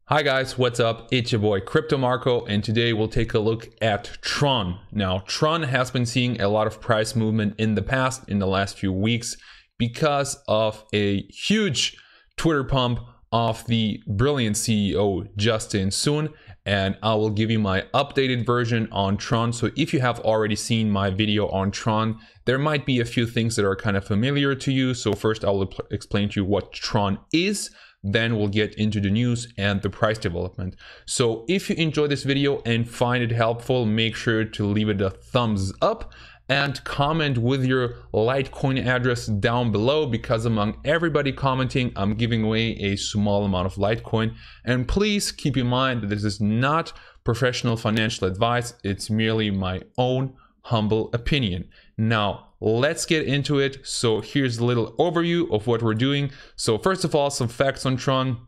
Hi guys, what's up? It's your boy Crypto Marco, and today we'll take a look at Tron. Now, Tron has been seeing a lot of price movement in the past, in the last few weeks, because of a huge Twitter pump of the brilliant CEO Justin Sun, and I will give you my updated version on Tron. So if you have already seen my video on Tron, there might be a few things that are kind of familiar to you. So first I will explain to you what Tron is. Then we'll get into the news and the price development. So if you enjoy this video and find it helpful, make sure to leave it a thumbs up and comment with your Litecoin address down below, because among everybody commenting, I'm giving away a small amount of Litecoin. And please keep in mind that this is not professional financial advice. It's merely my own humble opinion. Now, let's get into it. So here's a little overview of what we're doing. So first of all, some facts on Tron,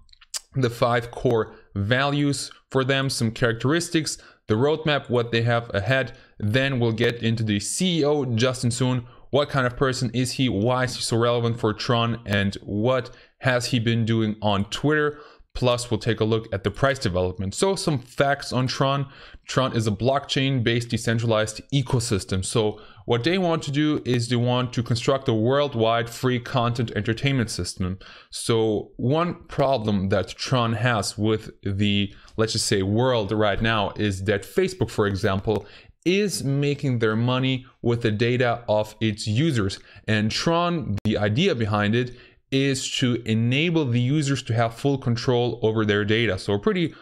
the 5 core values for them, some characteristics, the roadmap, what they have ahead. Then we'll get into the CEO, Justin Sun. What kind of person is he? Why is he so relevant for Tron? And what has he been doing on Twitter? Plus, we'll take a look at the price development. So some facts on Tron. Tron is a blockchain-based decentralized ecosystem. So what they want to do is they want to construct a worldwide free content entertainment system. So one problem that Tron has with the, let's just say, world right now is that Facebook, for example, is making their money with the data of its users. And Tron, the idea behind it, is to enable the users to have full control over their data. So a pretty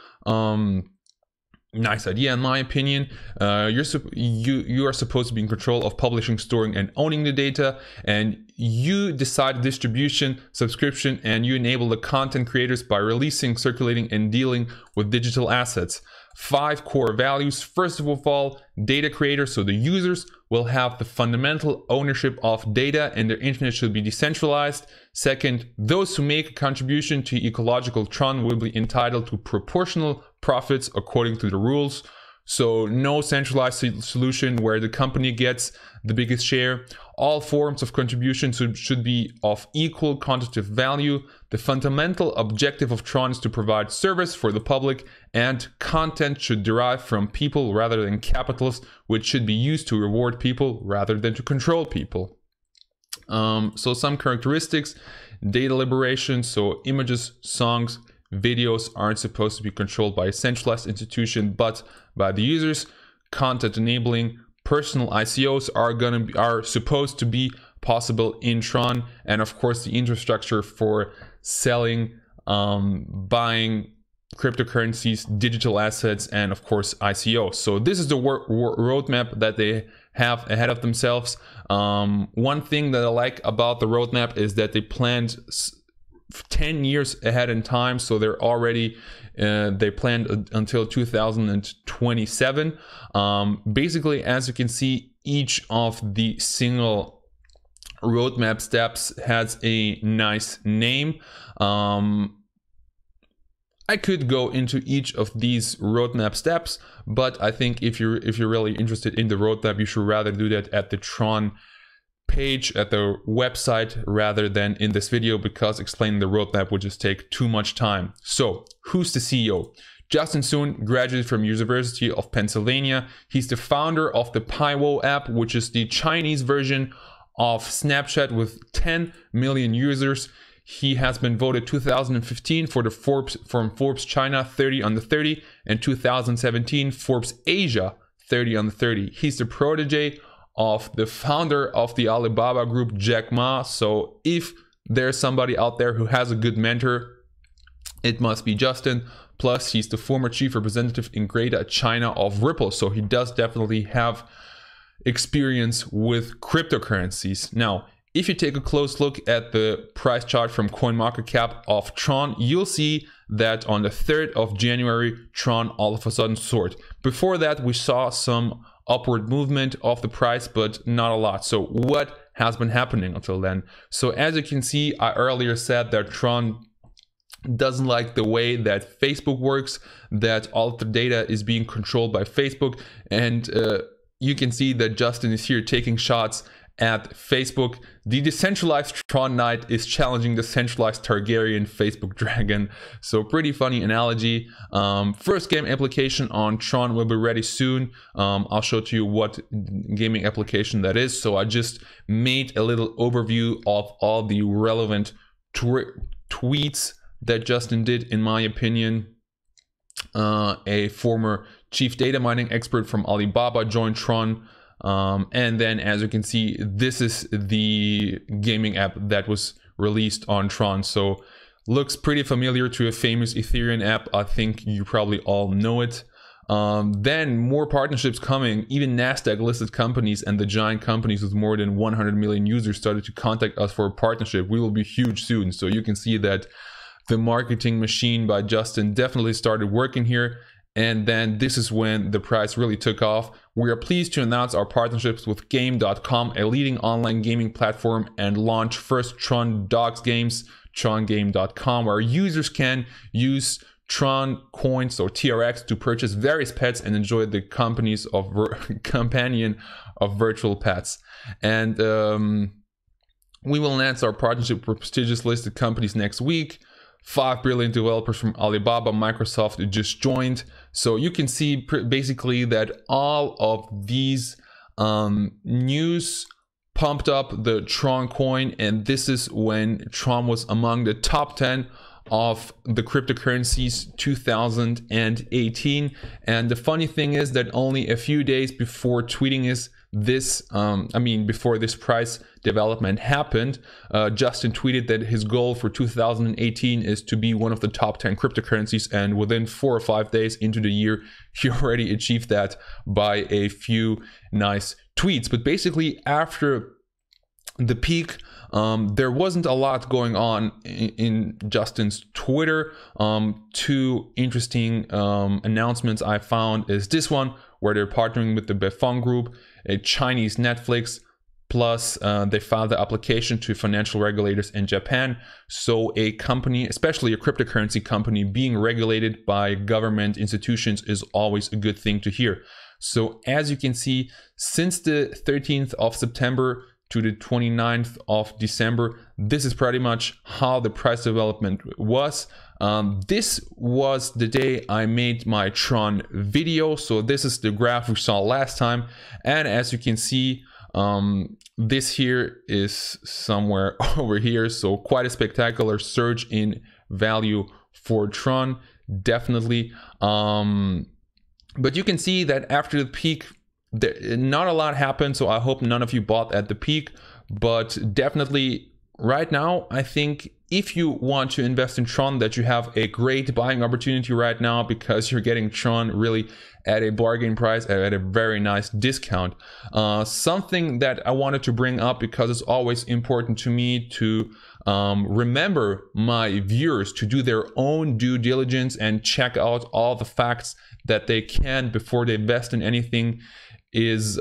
nice idea, in my opinion. You are supposed to be in control of publishing, storing, and owning the data, and you decide distribution, subscription, and you enable the content creators by releasing, circulating, and dealing with digital assets. 5 core values. First of all, data creators, so the users will have the fundamental ownership of data and their internet should be decentralized. Second, those who make a contribution to ecological Tron will be entitled to proportional profits according to the rules. So no centralized solution where the company gets the biggest share. All forms of contribution should be of equal quantitative value. The fundamental objective of Tron is to provide service for the public, and content should derive from people rather than capitals, which should be used to reward people rather than to control people. So some characteristics: data liberation, so images, songs, videos aren't supposed to be controlled by a centralized institution but by the users. Content enabling, personal ICOs are supposed to be possible in Tron, and of course the infrastructure for selling, buying cryptocurrencies, digital assets, and of course ICOs. So this is the roadmap that they have ahead of themselves. One thing that I like about the roadmap is that they planned 10 years ahead in time, so they're already they planned until 2027. Basically, as you can see, each of the single roadmap steps has a nice name. I could go into each of these roadmap steps, but I think if you're really interested in the roadmap, you should rather do that at the Tron page, at the website, rather than in this video, because explaining the roadmap would just take too much time. So who's the CEO? Justin Sun graduated from University of Pennsylvania. He's the founder of the Paiwo app, which is the Chinese version of Snapchat with 10 million users. He has been voted 2015 for the Forbes China 30 under 30 and 2017 Forbes Asia 30 under 30. He's the protege of the founder of the Alibaba Group, Jack Ma. So if there's somebody out there who has a good mentor, it must be Justin. Plus, he's the former chief representative in Greater China of Ripple. So he does definitely have experience with cryptocurrencies. Now, if you take a close look at the price chart from CoinMarketCap of Tron, you'll see that on the 3rd of January, Tron all of a sudden soared. Before that, we saw some upward movement of the price, but not a lot. So what has been happening until then? So as you can see, I earlier said that Tron doesn't like the way that Facebook works, that all of the data is being controlled by Facebook. And you can see that Justin is here taking shots at Facebook. The decentralized Tron Knight is challenging the centralized Targaryen Facebook Dragon. So pretty funny analogy. First game application on Tron will be ready soon. I'll show to you what gaming application that is. So I just made a little overview of all the relevant tweets that Justin did, in my opinion. A former chief data mining expert from Alibaba joined Tron. And then, as you can see, this is the gaming app that was released on Tron. So looks pretty familiar to a famous Ethereum app. I think you probably all know it. Then more partnerships coming. Even Nasdaq listed companies and the giant companies with more than 100 million users started to contact us for a partnership. We will be huge soon. So you can see that the marketing machine by Justin definitely started working here. And then this is when the price really took off. We are pleased to announce our partnerships with Game.com, a leading online gaming platform, and launch first Tron Dogs games, TronGame.com, where users can use Tron coins or TRX to purchase various pets and enjoy the companies of companion of virtual pets. And we will announce our partnership with prestigious listed companies next week. 5 brilliant developers from Alibaba, Microsoft just joined. So you can see basically that all of these news pumped up the Tron coin, and this is when Tron was among the top 10 of the cryptocurrencies 2018. And the funny thing is that only a few days before tweeting before this price development happened, Justin tweeted that his goal for 2018 is to be one of the top 10 cryptocurrencies, and within 4 or 5 days into the year, he already achieved that by a few nice tweets. But basically, after the peak, there wasn't a lot going on in Justin's Twitter. 2 interesting announcements I found is this one, where they're partnering with the Befeng Group, a Chinese Netflix, plus they filed the application to financial regulators in Japan. So a company, especially a cryptocurrency company, being regulated by government institutions is always a good thing to hear. So as you can see, since the 13th of September to the 29th of December, this is pretty much how the price development was. This was the day I made my Tron video. So this is the graph we saw last time. And as you can see, this here is somewhere over here. So quite a spectacular surge in value for Tron, definitely. But you can see that after the peak, not a lot happened. So I hope none of you bought at the peak, but definitely right now, I think if you want to invest in Tron, that you have a great buying opportunity right now, because you're getting Tron really at a bargain price, at a very nice discount. Something that I wanted to bring up, because it's always important to me to remember my viewers to do their own due diligence and check out all the facts that they can before they invest in anything, is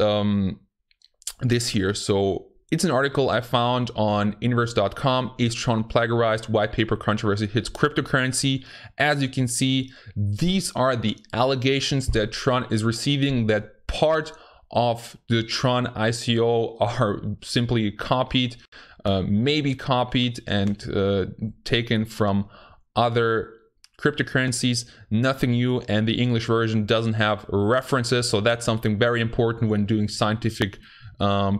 this here. So it's an article I found on inverse.com. Is Tron plagiarized? White paper controversy hits cryptocurrency. As you can see, these are the allegations that Tron is receiving, that part of the Tron ICO are simply copied, maybe copied and taken from other cryptocurrencies. Nothing new, and the English version doesn't have references. So that's something very important when doing scientific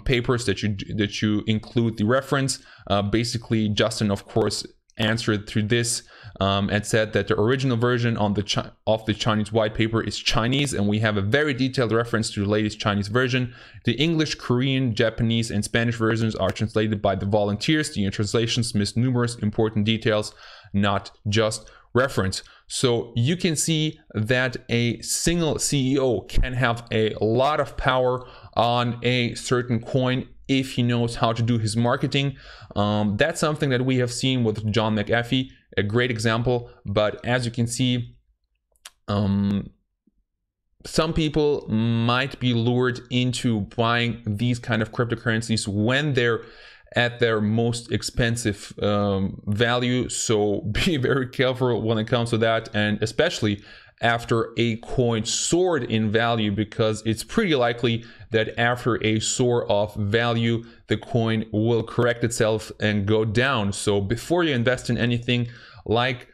papers, that you include the reference. Basically, Justin, of course, answered through this and said that the original version of the Chinese white paper is Chinese, and we have a very detailed reference to the latest Chinese version. The English, Korean, Japanese, and Spanish versions are translated by the volunteers. The translations miss numerous important details, not just reference. So you can see that a single CEO can have a lot of power on a certain coin if he knows how to do his marketing. That's something that we have seen with John McAfee, a great example. But as you can see, some people might be lured into buying these kind of cryptocurrencies when they're at their most expensive value. So be very careful when it comes to that, and especially after a coin soared in value, because it's pretty likely that after a soar of value, the coin will correct itself and go down. So before you invest in anything like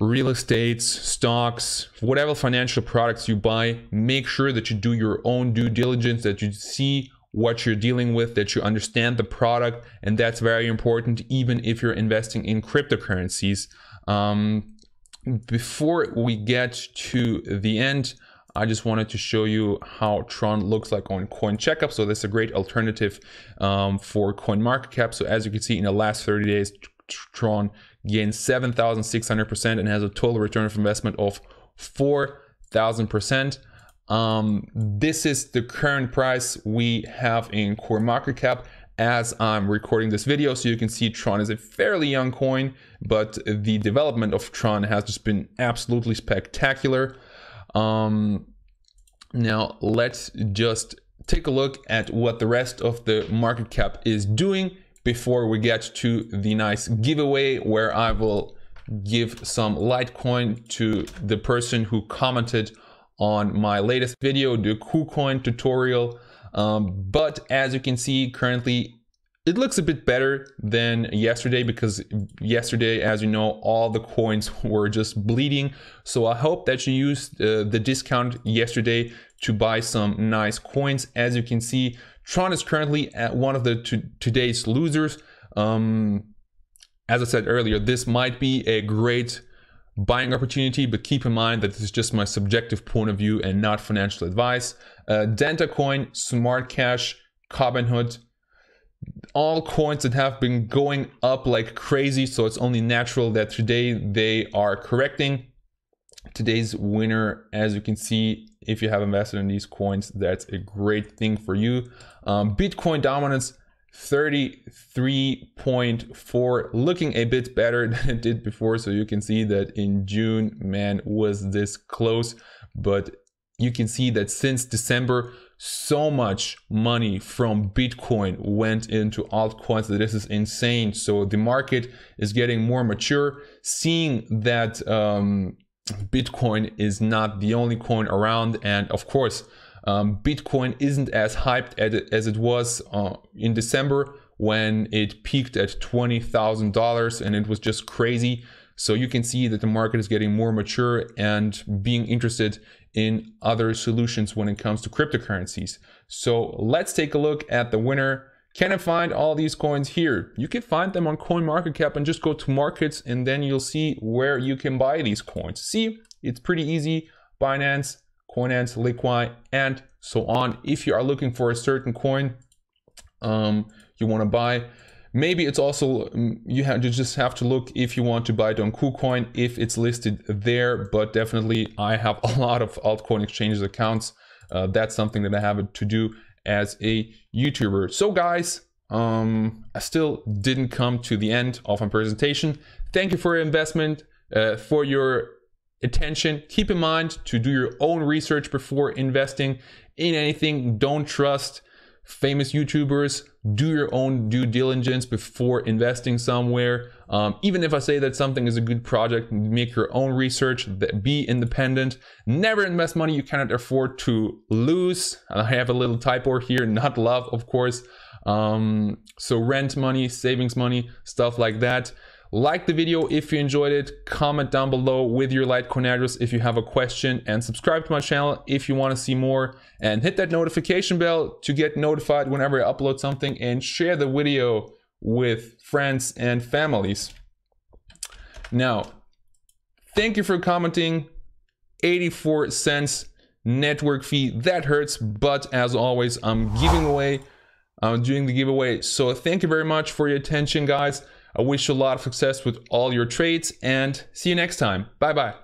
real estate, stocks, whatever financial products you buy, make sure that you do your own due diligence, that you see what you're dealing with, that you understand the product, and that's very important even if you're investing in cryptocurrencies. Before we get to the end, I just wanted to show you how Tron looks like on CoinCheckup. So this is a great alternative for CoinMarketCap. So as you can see, in the last 30 days, Tron gained 7,600% and has a total return of investment of 4,000%. This is the current price we have in CoinMarketCap as I'm recording this video. So you can see Tron is a fairly young coin, but the development of Tron has just been absolutely spectacular. Now let's just take a look at what the rest of the market cap is doing before we get to the nice giveaway, where I will give some Litecoin to the person who commented on my latest video, the KuCoin tutorial. But as you can see, currently it looks a bit better than yesterday, because yesterday, as you know, all the coins were just bleeding. So I hope that you used the discount yesterday to buy some nice coins. As you can see, Tron is currently at one of the today's losers. As I said earlier, this might be a great buying opportunity, but keep in mind that this is just my subjective point of view and not financial advice. DentaCoin, Smart Cash, Robinhood, all coins that have been going up like crazy, so it's only natural that today they are correcting. Today's winner, as you can see, if you have invested in these coins, that's a great thing for you. Bitcoin dominance 33.4, looking a bit better than it did before. So you can see that in June, man, was this close, but you can see that since December, so much money from Bitcoin went into altcoins that this is insane. So the market is getting more mature, seeing that Bitcoin is not the only coin around. And of course, Bitcoin isn't as hyped as it was in December, when it peaked at $20,000 and it was just crazy. So you can see that the market is getting more mature and being interested in other solutions when it comes to cryptocurrencies. So let's take a look at the winner. Can I find all these coins here? You can find them on CoinMarketCap and just go to markets, and then you'll see where you can buy these coins. See, it's pretty easy. Binance, Coinance, Litecoin, and so on. If you are looking for a certain coin you want to buy, maybe it's also, you just have to look if you want to buy it on KuCoin, if it's listed there. But definitely, I have a lot of altcoin exchanges accounts. That's something that I have to do as a YouTuber. So guys, I still didn't come to the end of my presentation. Thank you for your investment, for your attention. Keep in mind to do your own research before investing in anything. Don't trust famous YouTubers. Do your own due diligence before investing somewhere. Even if I say that something is a good project, make your own research, be independent. Never invest money you cannot afford to lose. I have a little typo here, not love, of course. So rent money, savings money, stuff like that. Like the video if you enjoyed it, comment down below with your Litecoin address if you have a question, and subscribe to my channel if you want to see more, and hit that notification bell to get notified whenever I upload something, and share the video with friends and families. Now, thank you for commenting. 84 cents network fee, that hurts, but as always, I'm doing the giveaway. So thank you very much for your attention, guys. I wish you a lot of success with all your trades, and see you next time. Bye bye.